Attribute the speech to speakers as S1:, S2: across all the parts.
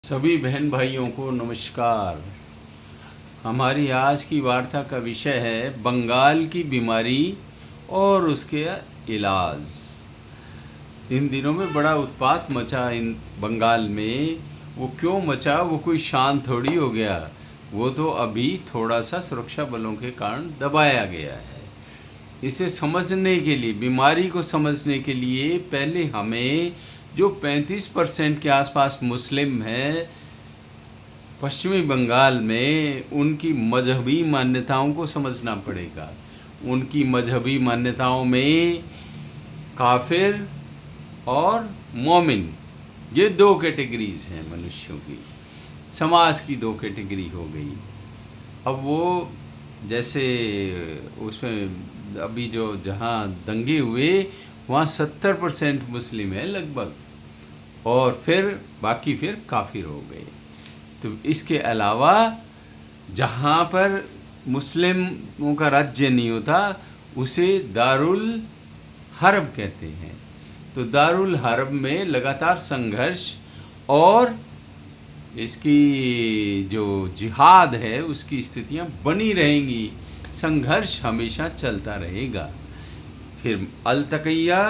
S1: सभी बहन भाइयों को नमस्कार। हमारी आज की वार्ता का विषय है बंगाल की बीमारी और उसके इलाज। इन दिनों में बड़ा उत्पात मचा इन बंगाल में। वो क्यों मचा? वो कोई शांत थोड़ी हो गया, वो तो अभी थोड़ा सा सुरक्षा बलों के कारण दबाया गया है। इसे समझने के लिए, बीमारी को समझने के लिए पहले हमें जो 35% के आसपास मुस्लिम हैं पश्चिमी बंगाल में, उनकी मजहबी मान्यताओं को समझना पड़ेगा। उनकी मजहबी मान्यताओं में काफिर और मोमिन, ये दो कैटेगरीज हैं मनुष्यों की। समाज की दो कैटेगरी हो गई। अब वो जैसे उसमें अभी जो जहाँ दंगे हुए वहाँ 70% मुस्लिम है लगभग, और फिर बाकी फिर काफिर हो गए। तो इसके अलावा जहाँ पर मुस्लिमों का राज्य नहीं होता उसे दारुल हर्ब कहते हैं। तो दारुल हर्ब में लगातार संघर्ष और इसकी जो जिहाद है उसकी स्थितियाँ बनी रहेंगी। संघर्ष हमेशा चलता रहेगा। फिर अलतकैया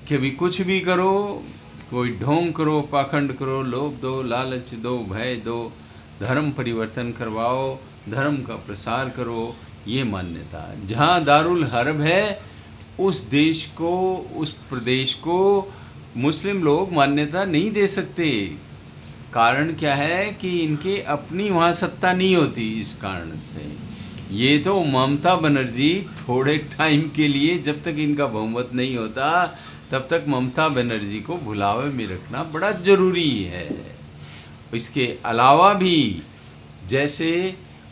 S1: कभी कुछ भी करो, कोई ढोंग करो, पाखंड करो, लोभ दो, लालच दो, भय दो, धर्म परिवर्तन करवाओ, धर्म का प्रसार करो, ये मान्यता। जहाँ दारुल हर्ब है उस देश को, उस प्रदेश को मुस्लिम लोग मान्यता नहीं दे सकते। कारण क्या है कि इनके अपनी वहाँ सत्ता नहीं होती। इस कारण से ये तो ममता बनर्जी थोड़े टाइम के लिए, जब तक इनका बहुमत नहीं होता तब तक ममता बनर्जी को भुलावे में रखना बड़ा ज़रूरी है। इसके अलावा भी जैसे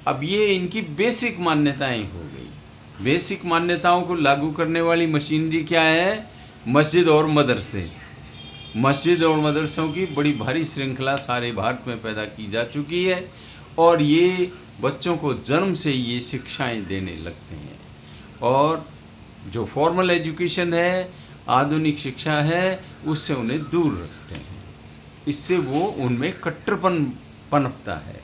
S1: अब ये इनकी बेसिक मान्यताएं हो गई। बेसिक मान्यताओं को लागू करने वाली मशीनरी क्या है? मस्जिद और मदरसे। मस्जिद और मदरसों की बड़ी भारी श्रृंखला सारे भारत में पैदा की जा चुकी है, और ये बच्चों को जन्म से ये शिक्षाएं देने लगते हैं। और जो फॉर्मल एजुकेशन है, आधुनिक शिक्षा है, उससे उन्हें दूर रखते हैं। इससे वो उनमें कट्टरपन पनपता है।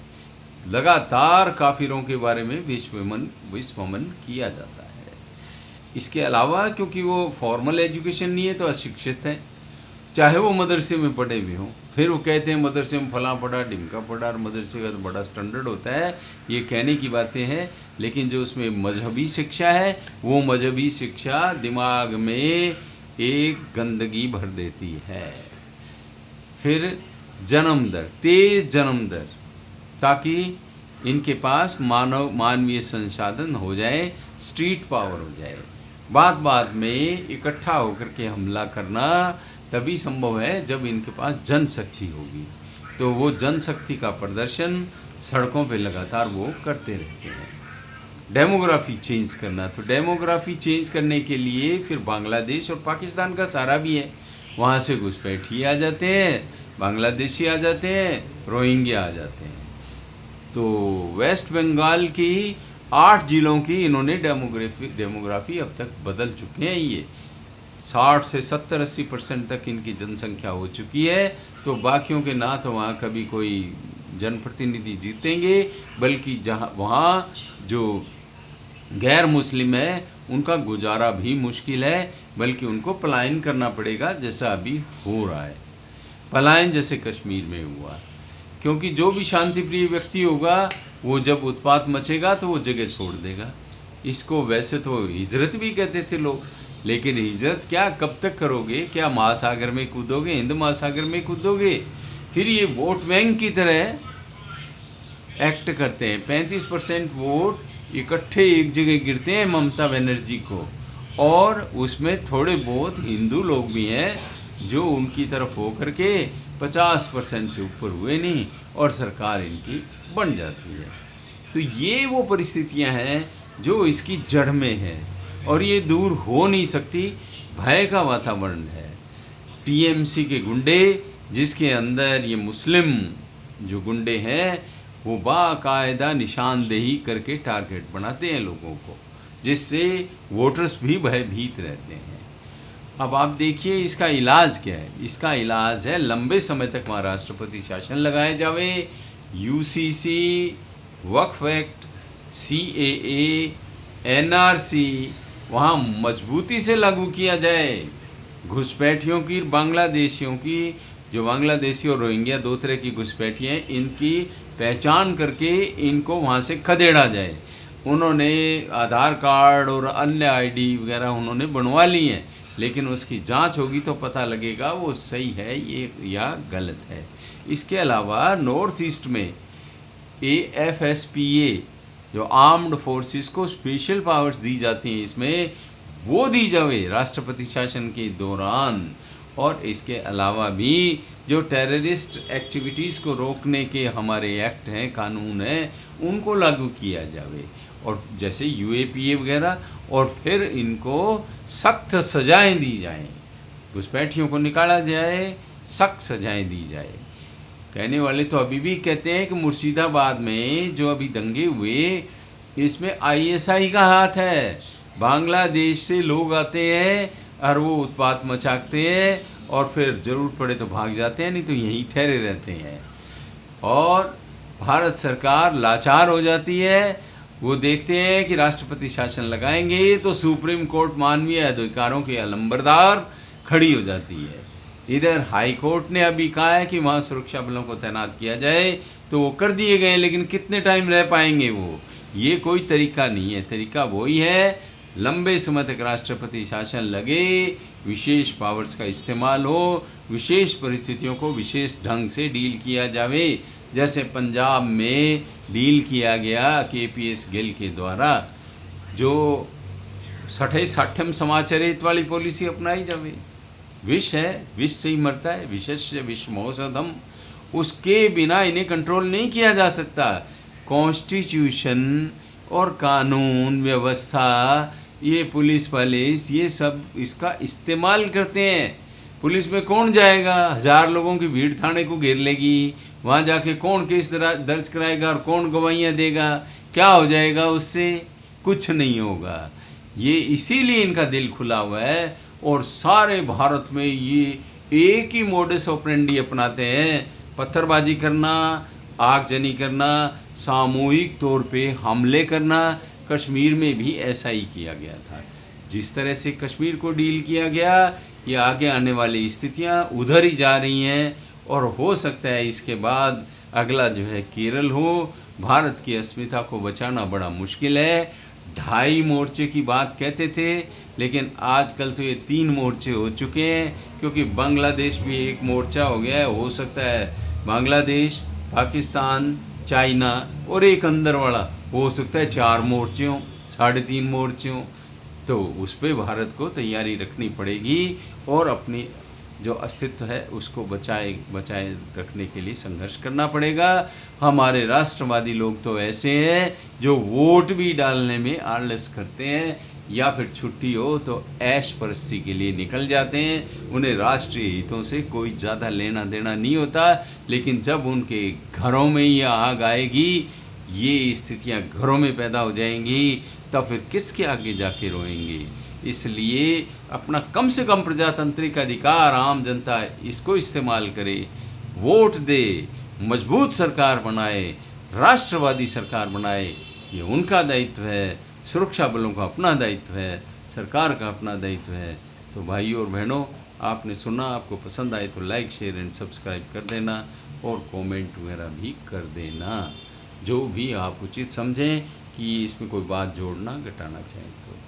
S1: लगातार काफिरों के बारे में विस्मरण किया जाता है। इसके अलावा क्योंकि वो फॉर्मल एजुकेशन नहीं है तो अशिक्षित हैं, चाहे वो मदरसे में पढ़े भी हों। फिर वो कहते हैं मदरसे में फलां पढ़ा, ढिमका पढ़ा, और मदरसे का तो बड़ा स्टैंडर्ड होता है। ये कहने की बातें हैं, लेकिन जो उसमें मजहबी शिक्षा है वो मजहबी शिक्षा दिमाग में एक गंदगी भर देती है। फिर जन्म दर, तेज जन्म दर, ताकि इनके पास मानवीय संसाधन हो जाए, स्ट्रीट पावर हो जाए। बात बात में इकट्ठा होकर के हमला करना तभी संभव है जब इनके पास जनशक्ति होगी। तो वो जनशक्ति का प्रदर्शन सड़कों पे लगातार वो करते रहते हैं। डेमोग्राफी चेंज करना, तो डेमोग्राफी चेंज करने के लिए फिर बांग्लादेश और पाकिस्तान का सहारा भी है। वहाँ से घुसपैठी आ जाते हैं, बांग्लादेशी आ जाते हैं, रोहिंग्या आ जाते हैं। तो वेस्ट बंगाल की 8 जिलों की इन्होंने डेमोग्राफी अब तक बदल चुके हैं। ये 60 से 70-80% तक इनकी जनसंख्या हो चुकी है। तो बाकियों के ना तो वहाँ कभी कोई जनप्रतिनिधि जीतेंगे, बल्कि जहाँ वहाँ जो गैर मुस्लिम है उनका गुजारा भी मुश्किल है, बल्कि उनको पलायन करना पड़ेगा, जैसा अभी हो रहा है। पलायन जैसे कश्मीर में हुआ, क्योंकि जो भी शांतिप्रिय व्यक्ति होगा वो जब उत्पात मचेगा तो वो जगह छोड़ देगा। इसको वैसे तो हिजरत भी कहते थे लोग, लेकिन हिजरत क्या, कब तक करोगे? क्या महासागर में कूदोगे, हिंद महासागर में कूदोगे? फिर ये वोट बैंक की तरह एक्ट करते हैं। 35% वोट इकट्ठे एक जगह गिरते हैं ममता बनर्जी को, और उसमें थोड़े बहुत हिंदू लोग भी हैं जो उनकी तरफ हो करके 50% से ऊपर हुए नहीं, और सरकार इनकी बन जाती है। तो ये वो परिस्थितियां हैं जो इसकी जड़ में है, और ये दूर हो नहीं सकती। भय का वातावरण है। टीएमसी के गुंडे, जिसके अंदर ये मुस्लिम जो गुंडे हैं, वो बाकायदा निशानदेही करके टारगेट बनाते हैं लोगों को, जिससे वोटर्स भी भयभीत रहते हैं। अब आप देखिए इसका इलाज क्या है। इसका इलाज है लंबे समय तक वहाँ राष्ट्रपति शासन लगाए जावे, यूसीसी, वक्फ एक्ट, सीएए, एनआरसी वहाँ मजबूती से लागू किया जाए। घुसपैठियों की, बांग्लादेशियों की, जो बांग्लादेशी और रोहिंग्या दो तरह की घुसपैठियाँ हैं, इनकी पहचान करके इनको वहाँ से खदेड़ा जाए। उन्होंने आधार कार्ड और अन्य आईडी वगैरह उन्होंने बनवा ली हैं, लेकिन उसकी जांच होगी तो पता लगेगा वो सही है ये या गलत है। इसके अलावा नॉर्थ ईस्ट में AFSPA जो आर्म्ड फोर्सेस को स्पेशल पावर्स दी जाती हैं, इसमें वो दी जावे राष्ट्रपति शासन के दौरान। और इसके अलावा भी जो टेररिस्ट एक्टिविटीज़ को रोकने के हमारे एक्ट हैं, कानून हैं, उनको लागू किया जावे। और जैसे UAPA वगैरह, और फिर इनको सख्त सज़ाएं दी जाएं, घुसपैठियों को निकाला जाए, सख्त सज़ाएं दी जाए। कहने वाले तो अभी भी कहते हैं कि मुर्शिदाबाद में जो अभी दंगे हुए, इसमें ISI का हाथ है। बांग्लादेश से लोग आते हैं और वो उत्पात मचाते हैं और फिर ज़रूरत पड़े तो भाग जाते हैं, नहीं तो यहीं ठहरे रहते हैं। और भारत सरकार लाचार हो जाती है। वो देखते हैं कि राष्ट्रपति शासन लगाएंगे तो सुप्रीम कोर्ट मानवीय अधिकारों के अलंबरदार खड़ी हो जाती है। इधर हाई कोर्ट ने अभी कहा है कि वहाँ सुरक्षा बलों को तैनात किया जाए, तो वो कर दिए गए, लेकिन कितने टाइम रह पाएंगे वो? ये कोई तरीका नहीं है। तरीका वही है, लंबे समय तक राष्ट्रपति शासन लगे, विशेष पावर्स का इस्तेमाल हो, विशेष परिस्थितियों को विशेष ढंग से डील किया जावे, जैसे पंजाब में डील किया गया KPS गिल के द्वारा, जो 60 समाचरित वाली पॉलिसी अपनाई जावे। विष है, विष से ही मरता है, विषस्य विषमौषधम। उसके बिना इन्हें कंट्रोल नहीं किया जा सकता। कॉन्स्टिट्यूशन और कानून व्यवस्था, ये पुलिस ये सब इसका इस्तेमाल करते हैं। पुलिस में कौन जाएगा? 1000 लोगों की भीड़ थाने को घेर लेगी, वहाँ जाके कौन केस दर्ज कराएगा और कौन गवाहियाँ देगा? क्या हो जाएगा उससे? कुछ नहीं होगा। ये इसीलिए इनका दिल खुला हुआ है और सारे भारत में ये एक ही मोडस ऑपरेंडी अपनाते हैं, पत्थरबाजी करना, आगजनी करना, सामूहिक तौर पे हमले करना। कश्मीर में भी ऐसा ही किया गया था। जिस तरह से कश्मीर को डील किया गया, ये आगे आने वाली स्थितियां उधर ही जा रही हैं और हो सकता है इसके बाद अगला जो है केरल हो। भारत की अस्मिता को बचाना बड़ा मुश्किल है। 2.5 मोर्चे की बात कहते थे, लेकिन आजकल तो ये 3 मोर्चे हो चुके हैं, क्योंकि बांग्लादेश भी एक मोर्चा हो गया है। हो सकता है बांग्लादेश, पाकिस्तान, चाइना और एक अंदर वाला, हो सकता है 4 मोर्चे हों, 3.5 मोर्चे हों। तो उस पर भारत को तैयारी रखनी पड़ेगी और अपनी जो अस्तित्व है उसको बचाए रखने के लिए संघर्ष करना पड़ेगा। हमारे राष्ट्रवादी लोग तो ऐसे हैं जो वोट भी डालने में आलस करते हैं, या फिर छुट्टी हो तो ऐश परस्ती के लिए निकल जाते हैं। उन्हें राष्ट्रीय हितों से कोई ज़्यादा लेना देना नहीं होता, लेकिन जब उनके घरों में ये आग आएगी, ये स्थितियां घरों में पैदा हो जाएंगी, तब फिर किसके आगे जाके रोएंगे। इसलिए अपना कम से कम प्रजातांत्रिक अधिकार आम जनता इसको इस्तेमाल करे, वोट दे, मजबूत सरकार बनाए, राष्ट्रवादी सरकार बनाए। ये उनका दायित्व है, सुरक्षा बलों का अपना दायित्व है, सरकार का अपना दायित्व है। तो भाइयों और बहनों, आपने सुना, आपको पसंद आए तो लाइक, शेयर एंड सब्सक्राइब कर देना और कमेंट वगैरह भी कर देना, जो भी आप उचित समझें कि इसमें कोई बात जोड़ना घटाना चाहें तो।